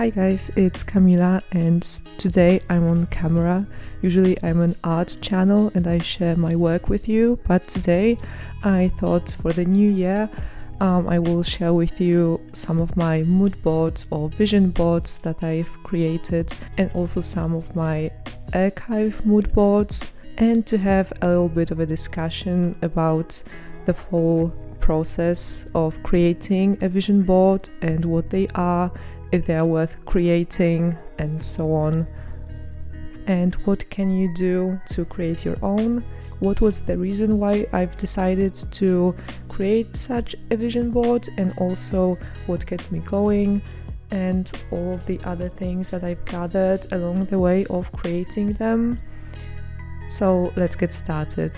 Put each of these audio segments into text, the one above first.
Hi guys, it's Camila and today I'm on camera. Usually I'm an art channel and I share my work with you, but today I thought for the new year I will share with you some of my mood boards or vision boards that I've created and also some of my archive mood boards, and to have a little bit of a discussion about the whole process of creating a vision board and what they are, if they are worth creating, and so on. And what can you do to create your own? What was the reason why I've decided to create such a vision board, and also what kept me going, and all of the other things that I've gathered along the way of creating them. So let's get started.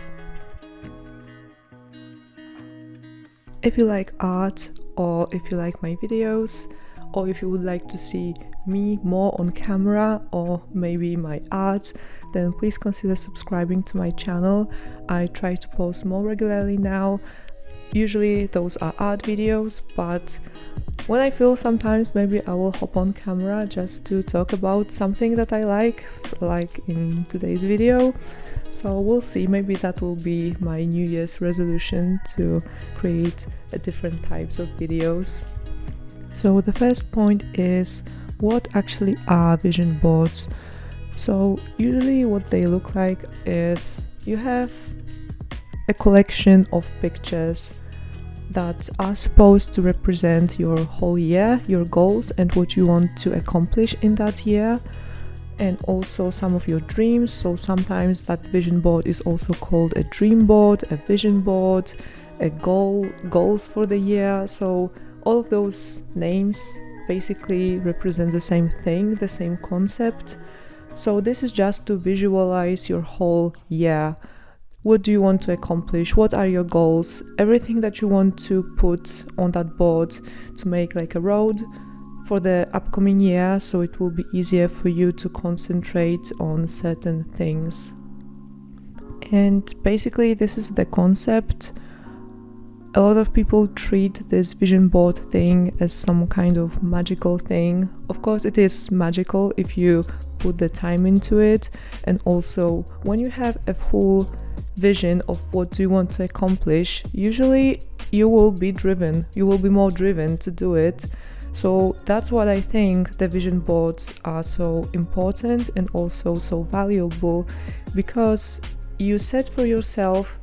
If you like art, or if you like my videos, or if you would like to see me more on camera or maybe my art, then please consider subscribing to my channel. I try to post more regularly now. Usually those are art videos, but when I feel sometimes maybe I will hop on camera just to talk about something that I like in today's video. So we'll see, maybe that will be my New Year's resolution, to create different types of videos. So the first point is, what actually are vision boards? So usually what they look like is you have a collection of pictures that are supposed to represent your whole year, your goals and what you want to accomplish in that year, and also some of your dreams. So sometimes that vision board is also called a dream board, a vision board, a goals for the year. So all of those names basically represent the same thing, the same concept. So this is just to visualize your whole year. What do you want to accomplish? What are your goals? Everything that you want to put on that board to make like a road for the upcoming year, so it will be easier for you to concentrate on certain things. And basically this is the concept. A lot of people treat this vision board thing as some kind of magical thing. Of course it is magical if you put the time into it, and also when you have a full vision of what do you want to accomplish, usually you will be more driven to do it. So that's what I think the vision boards are so important and also so valuable, because you set for yourself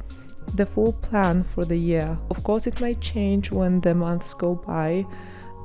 the full plan for the year. Of course it might change when the months go by,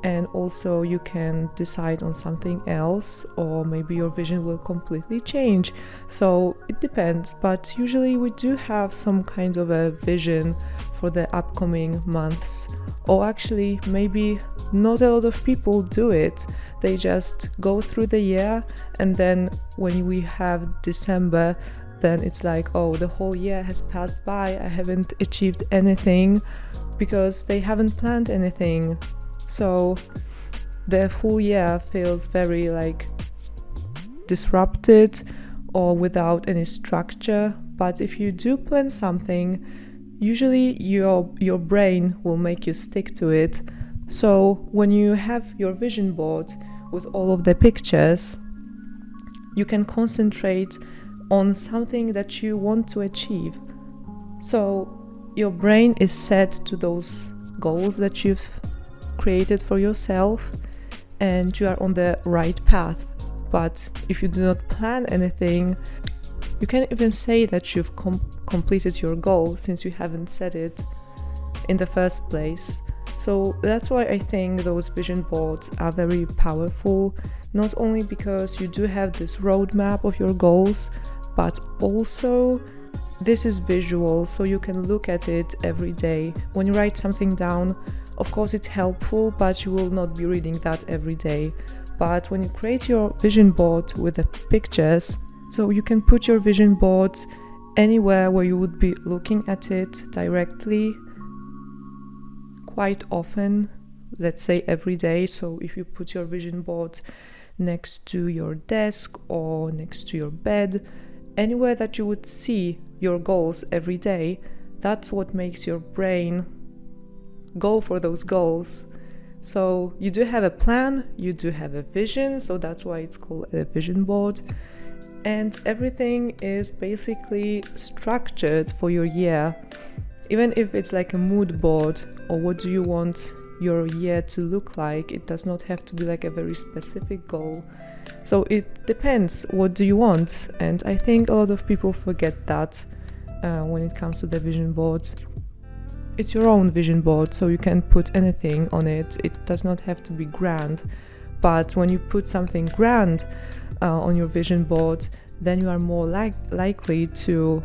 and also you can decide on something else, or maybe your vision will completely change. So it depends, but usually we do have some kind of a vision for the upcoming months. Or actually maybe not a lot of people do it. They just go through the year, and then when we have December, then it's like, oh, the whole year has passed by, I haven't achieved anything, because they haven't planned anything. So the full year feels very like disrupted or without any structure. But if you do plan something, usually your brain will make you stick to it. So when you have your vision board with all of the pictures, you can concentrate on something that you want to achieve. So your brain is set to those goals that you've created for yourself, and you are on the right path. But if you do not plan anything, you can't even say that you've completed your goal, since you haven't set it in the first place. So that's why I think those vision boards are very powerful, not only because you do have this roadmap of your goals, but also this is visual, so you can look at it every day. When you write something down, of course it's helpful, but you will not be reading that every day. But when you create your vision board with the pictures, so you can put your vision board anywhere where you would be looking at it directly quite often, let's say every day. So if you put your vision board next to your desk or next to your bed, anywhere that you would see your goals every day, that's what makes your brain go for those goals. So you do have a plan, you do have a vision, so that's why it's called a vision board. And everything is basically structured for your year. Even if it's like a mood board, or what do you want your year to look like, it does not have to be like a very specific goal. So it depends, what do you want? And I think a lot of people forget that when it comes to the vision boards. It's your own vision board, so you can put anything on it. It does not have to be grand. But when you put something grand on your vision board, then you are more likely to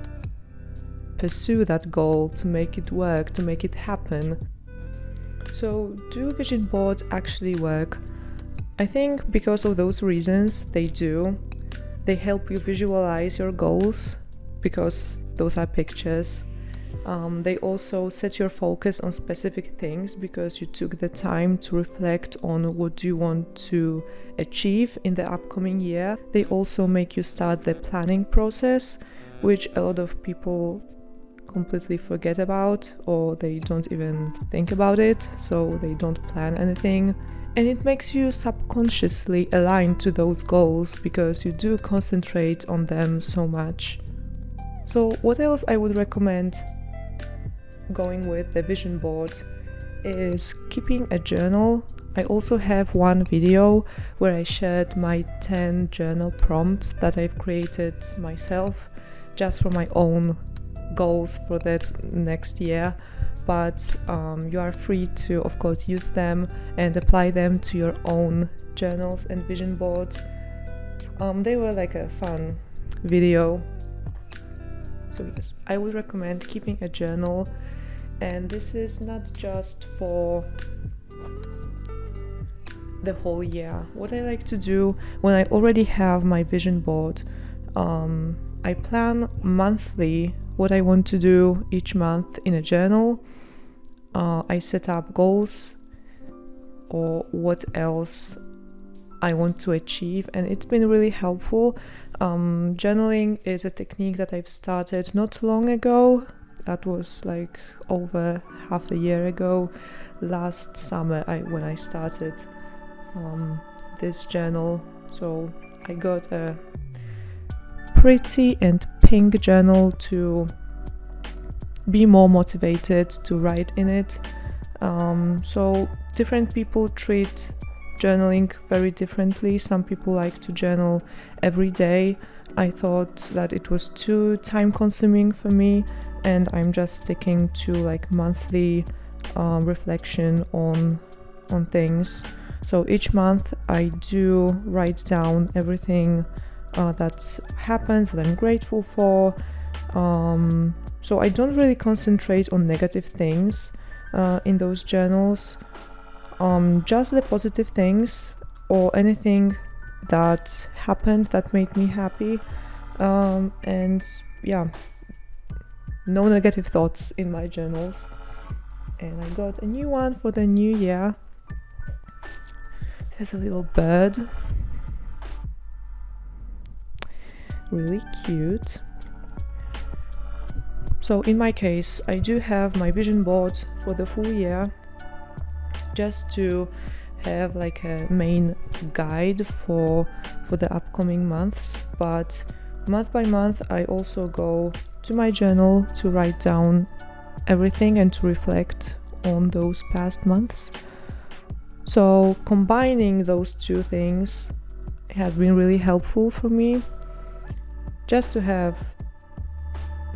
pursue that goal, to make it work, to make it happen. So do vision boards actually work? I think because of those reasons they do. They help you visualize your goals because those are pictures. They also set your focus on specific things because you took the time to reflect on what you want to achieve in the upcoming year. They also make you start the planning process, which a lot of people completely forget about, or they don't even think about it, so they don't plan anything. And it makes you subconsciously aligned to those goals because you do concentrate on them so much. So what else I would recommend going with the vision board is keeping a journal. I also have one video where I shared my 10 journal prompts that I've created myself just for my own goals for that next year. But you are free to, of course, use them and apply them to your own journals and vision boards. They were like a fun video. So yes, I would recommend keeping a journal, and this is not just for the whole year. What I like to do when I already have my vision board, I plan monthly what I want to do each month in a journal. I set up goals or what else I want to achieve, and it's been really helpful. Journaling is a technique that I've started not long ago. That was like over half a year ago, last summer when I started this journal. So I got a pretty and pink journal to be more motivated to write in it. So different people treat journaling very differently. Some people like to journal every day. I thought that it was too time consuming for me, and I'm just sticking to like monthly reflection on things. So each month I do write down everything that's happened, that I'm grateful for. So I don't really concentrate on negative things in those journals. Just the positive things or anything that happened that made me happy. And yeah, no negative thoughts in my journals. And I got a new one for the new year. It has a little bird. Really cute. So in my case, I do have my vision board for the full year, just to have like a main guide for the upcoming months. But month by month I also go to my journal to write down everything and to reflect on those past months. So combining those two things has been really helpful for me, just to have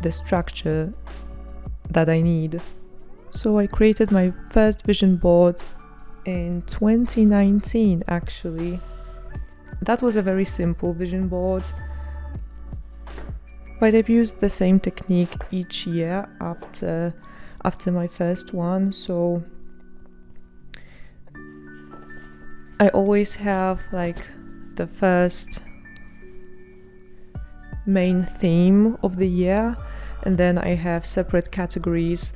the structure that I need. So I created my first vision board in 2019 actually. That was a very simple vision board, but I've used the same technique each year after my first one. So I always have like the first main theme of the year, and then I have separate categories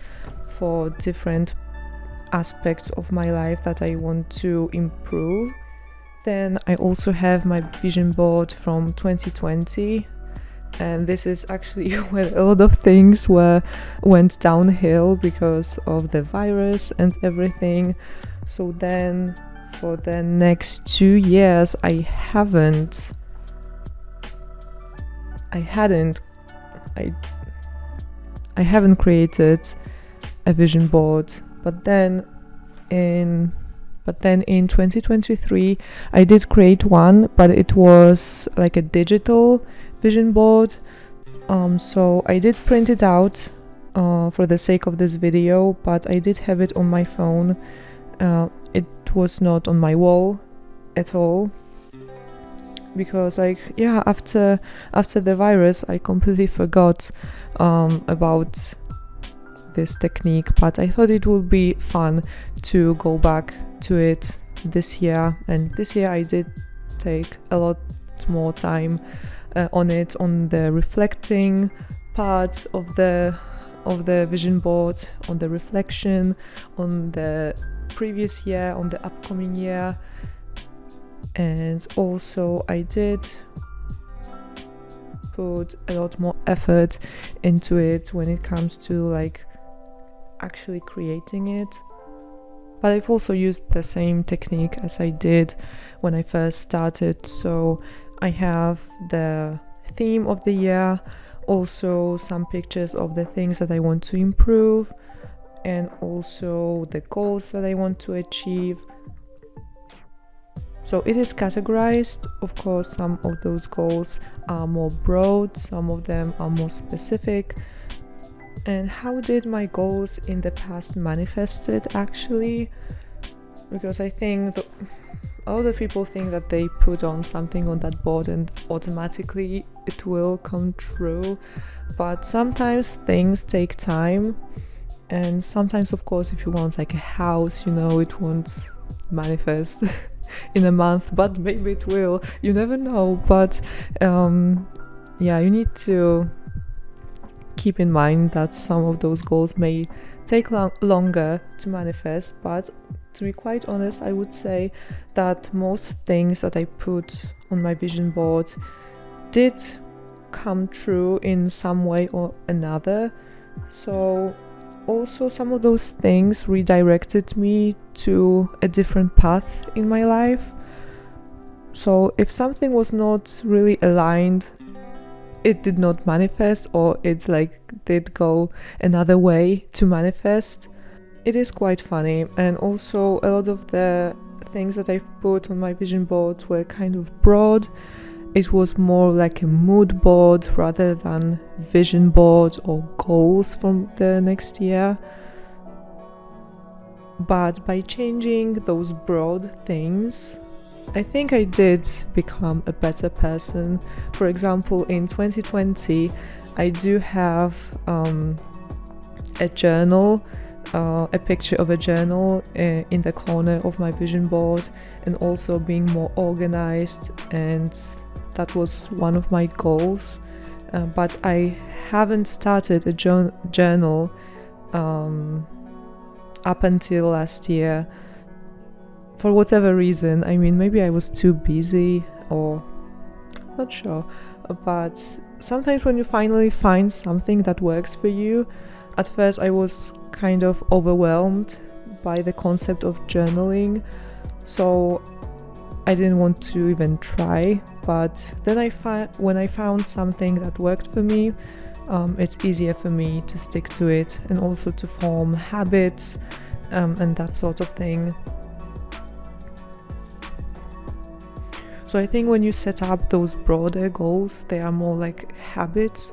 for different aspects of my life that I want to improve. Then I also have my vision board from 2020, And this is actually when a lot of things went downhill because of the virus and everything. So then for the next 2 years I hadn't created a vision board. But then in 2023 I did create one, but it was like a digital vision board. So I did print it out for the sake of this video, but I did have it on my phone. It was not on my wall at all, because after the virus I completely forgot about this technique, but I thought it would be fun to go back to it this year. And this year I did take a lot more time on the reflecting part of the vision board, on the reflection on the previous year, on the upcoming year. And also I did put a lot more effort into it when it comes to actually creating it. But I've also used the same technique as I did when I first started. So I have the theme of the year, also some pictures of the things that I want to improve, and also the goals that I want to achieve. So it is categorized. Of course, some of those goals are more broad, some of them are more specific. And how did my goals in the past manifested actually? Because I think a lot of people think that they put on something on that board and automatically it will come true. But sometimes things take time. And sometimes, of course, if you want a house, it won't manifest in a month, but maybe it will. You never know. But you need to keep in mind that some of those goals may take longer to manifest. But to be quite honest, I would say that most things that I put on my vision board did come true in some way or another. So also some of those things redirected me to a different path in my life. So if something was not really aligned, it did not manifest, or it did go another way to manifest. It is quite funny. And also a lot of the things that I've put on my vision board were kind of broad. It was more like a mood board rather than vision board or goals from the next year. But by changing those broad things, I think I did become a better person. For example, in 2020, I do have a journal, a picture of a journal in the corner of my vision board, and also being more organized, and that was one of my goals. But I haven't started a journal up until last year. For whatever reason, maybe I was too busy, or not sure. But sometimes when you finally find something that works for you, at first I was kind of overwhelmed by the concept of journaling, so I didn't want to even try. But then when I found something that worked for me, it's easier for me to stick to it, and also to form habits and that sort of thing. So I think when you set up those broader goals, they are more like habits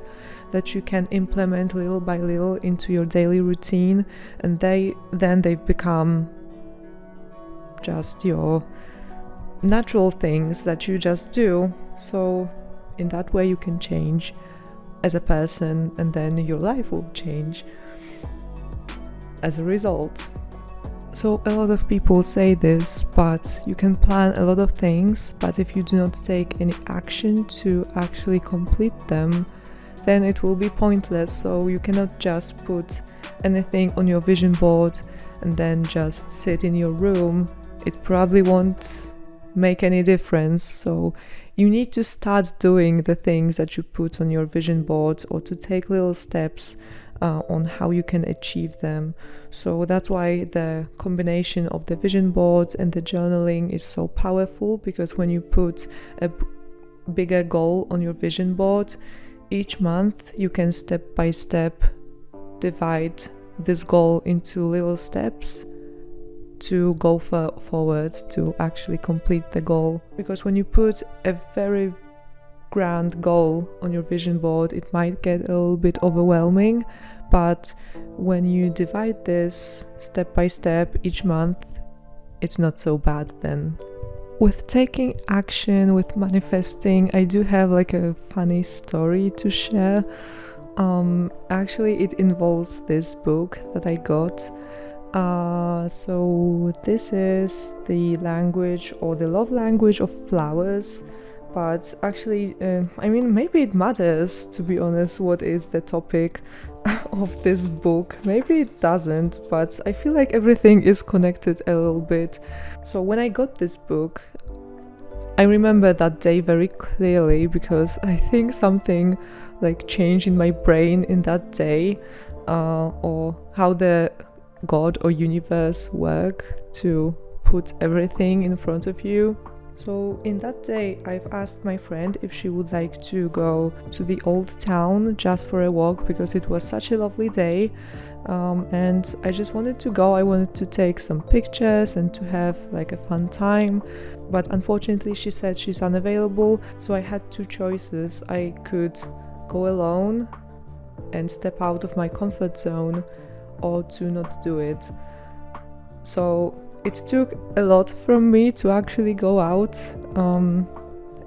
that you can implement little by little into your daily routine, and they've become just your natural things that you just do. So in that way you can change as a person, and then your life will change as a result. So a lot of people say this, but you can plan a lot of things, but if you do not take any action to actually complete them, then it will be pointless. So you cannot just put anything on your vision board and then just sit in your room. It probably won't make any difference. So you need to start doing the things that you put on your vision board, or to take little steps on how you can achieve them. So that's why the combination of the vision board and the journaling is so powerful, because when you put a bigger goal on your vision board, each month you can step by step divide this goal into little steps to go forwards to actually complete the goal. Because when you put a very grand goal on your vision board, it might get a little bit overwhelming, but when you divide this step by step each month, it's not so bad then. With taking action, with manifesting, I do have like a funny story to share. Actually, it involves this book that I got. So this is the language, or the love language, of flowers. But actually, maybe it matters, to be honest, what is the topic of this book. Maybe it doesn't, but I feel like everything is connected a little bit. So when I got this book, I remember that day very clearly, because I think something like changed in my brain in that day, or how the God or universe work to put everything in front of you. So in that day, I've asked my friend if she would like to go to the old town just for a walk, because it was such a lovely day, and I just wanted to go. I wanted to take some pictures and to have like a fun time, but unfortunately she said she's unavailable. So I had two choices. I could go alone and step out of my comfort zone, or to not do it. So it took a lot from me to actually go out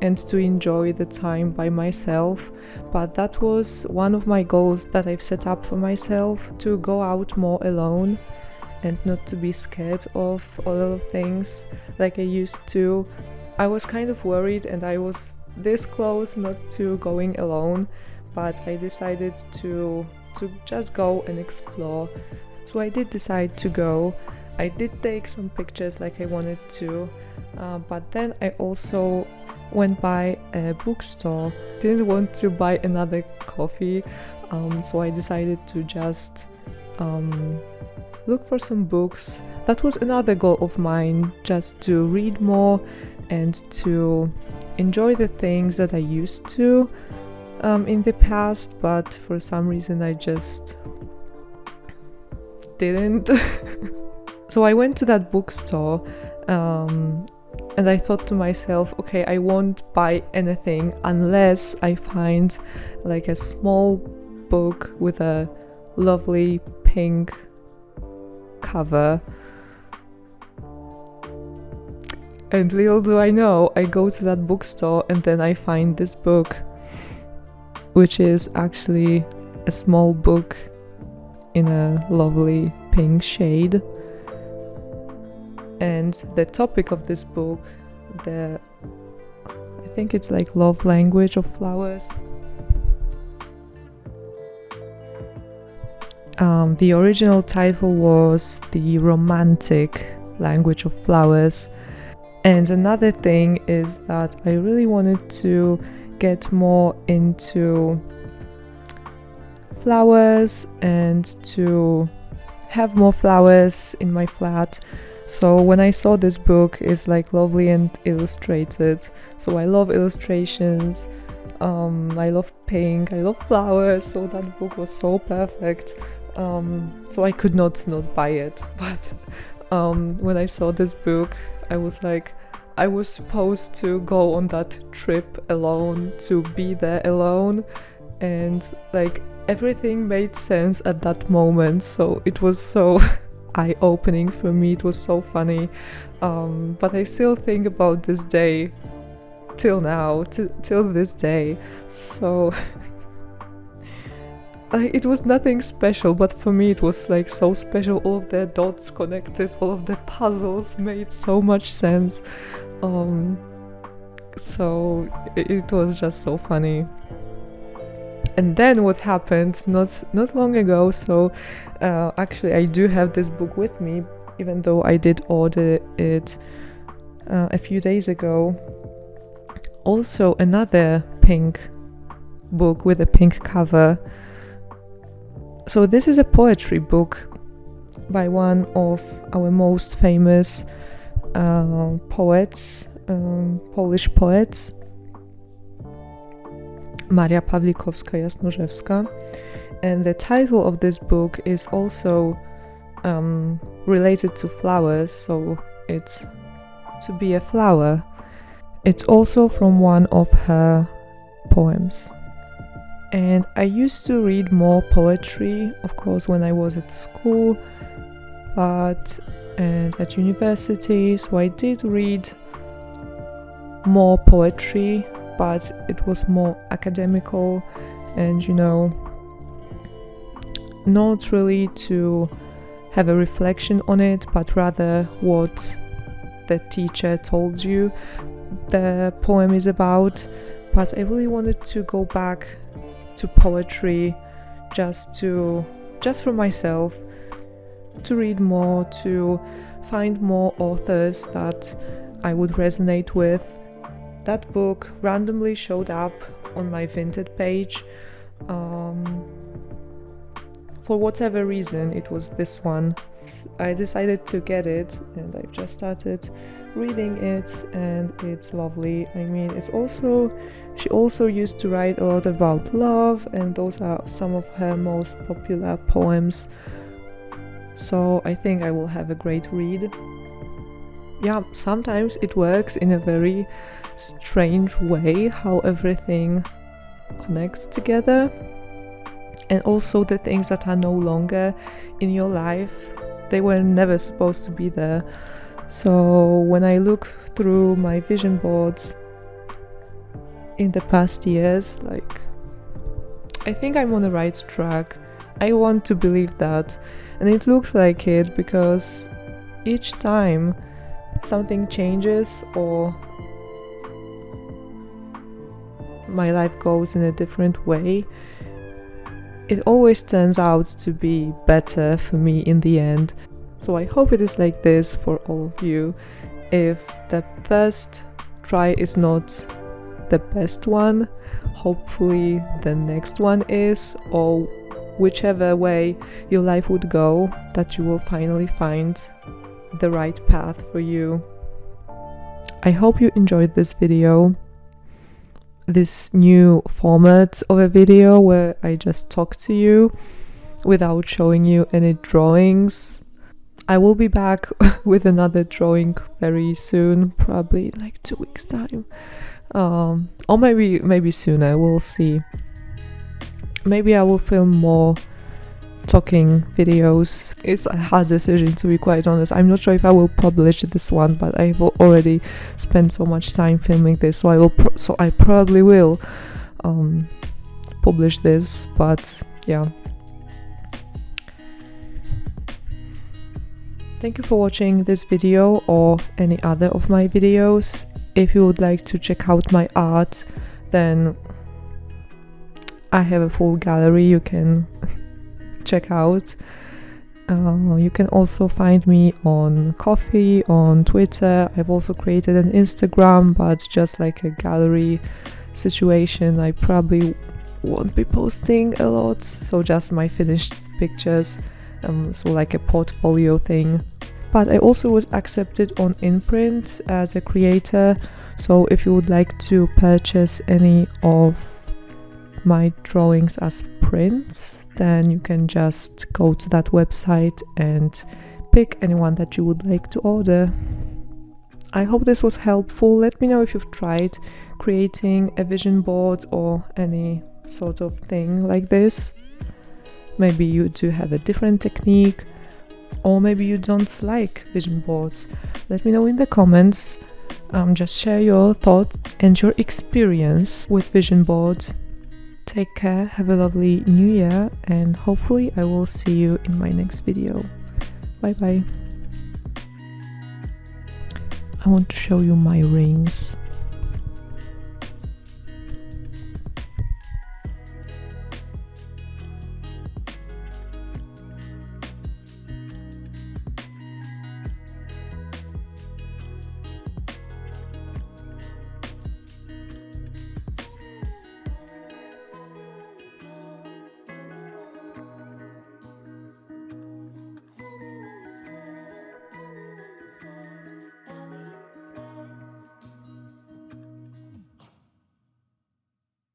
and to enjoy the time by myself, but that was one of my goals that I've set up for myself, to go out more alone and not to be scared of a lot of things like I used to. I was kind of worried, and I was this close not to going alone, but I decided to just go and explore. So I did decide to go. I did take some pictures like I wanted to, but then I also went by a bookstore. Didn't want to buy another coffee, so I decided to just look for some books. That was another goal of mine, just to read more and to enjoy the things that I used to in the past, but for some reason I just didn't. So I went to that bookstore, and I thought to myself, okay, I won't buy anything unless I find like a small book with a lovely pink cover. And little do I know, I go to that bookstore and then I find this book, which is actually a small book in a lovely pink shade. And the topic of this book, I think it's like love language of flowers. The original title was The Romantic Language of Flowers. And another thing is that I really wanted to get more into flowers and to have more flowers in my flat. So when I saw this book, it's like lovely and illustrated. So I love illustrations, I love pink, I love flowers, so that book was so perfect. So I could not buy it. But when I saw this book, I was like, I was supposed to go on that trip alone, to be there alone, and like everything made sense at that moment. So it was so eye-opening for me. It was so funny, but I still think about this day till now, till this day. So it was nothing special, but for me it was like so special. All of the dots connected, all of the puzzles made so much sense. So it was just so funny. And then what happened not long ago, so actually I do have this book with me, even though I did order it a few days ago Also another pink book with a pink cover. So this is a poetry book by one of our most famous poets, Polish poets, Maria Pawlikowska-Jasnorzewska. And the title of this book is also related to flowers, so it's To Be a Flower. It's also from one of her poems. And I used to read more poetry, of course, when I was at school, and at university, so I did read more poetry, but it was more academical and, not really to have a reflection on it, but rather what the teacher told you the poem is about. But I really wanted to go back to poetry just for myself, to read more, to find more authors that I would resonate with. That book randomly showed up on my Vinted page. For whatever reason, it was this one. I decided to get it, and I've just started reading it, and it's lovely. I mean, she also used to write a lot about love, and those are some of her most popular poems. So I think I will have a great read. Yeah, sometimes it works in a very strange way, how everything connects together. And also the things that are no longer in your life, they were never supposed to be there. So when I look through my vision boards in the past years, I think I'm on the right track. I want to believe that. And it looks like it, because each time something changes or my life goes in a different way, it always turns out to be better for me in the end. So I hope it is like this for all of you. If the first try is not the best one, hopefully the next one is, or whichever way your life would go, that you will finally find the right path for you. I hope you enjoyed this video. This new format of a video where I just talk to you without showing you any drawings. I will be back with another drawing very soon, probably in 2 weeks time, or maybe sooner, we'll see. Maybe I will film more talking videos. It's a hard decision, to be quite honest. I'm not sure if I will publish this one, but I've already spent so much time filming this, so I probably will publish this. But yeah, thank you for watching this video or any other of my videos. If you would like to check out my art, then I have a full gallery you can check out. You can also find me on Ko-fi, on Twitter. I've also created an Instagram, but just like a gallery situation. I probably won't be posting a lot, so just my finished pictures, so like a portfolio thing. But I also was accepted on Imprint as a creator, so if you would like to purchase any of my drawings as prints, then you can just go to that website and pick anyone that you would like to order. I hope this was helpful. Let me know if you've tried creating a vision board or any sort of thing like this. Maybe you do have a different technique, or maybe you don't like vision boards. Let me know in the comments. Just share your thoughts and your experience with vision boards. Take care, have a lovely new year, and hopefully I will see you in my next video. Bye bye. I want to show you my rings.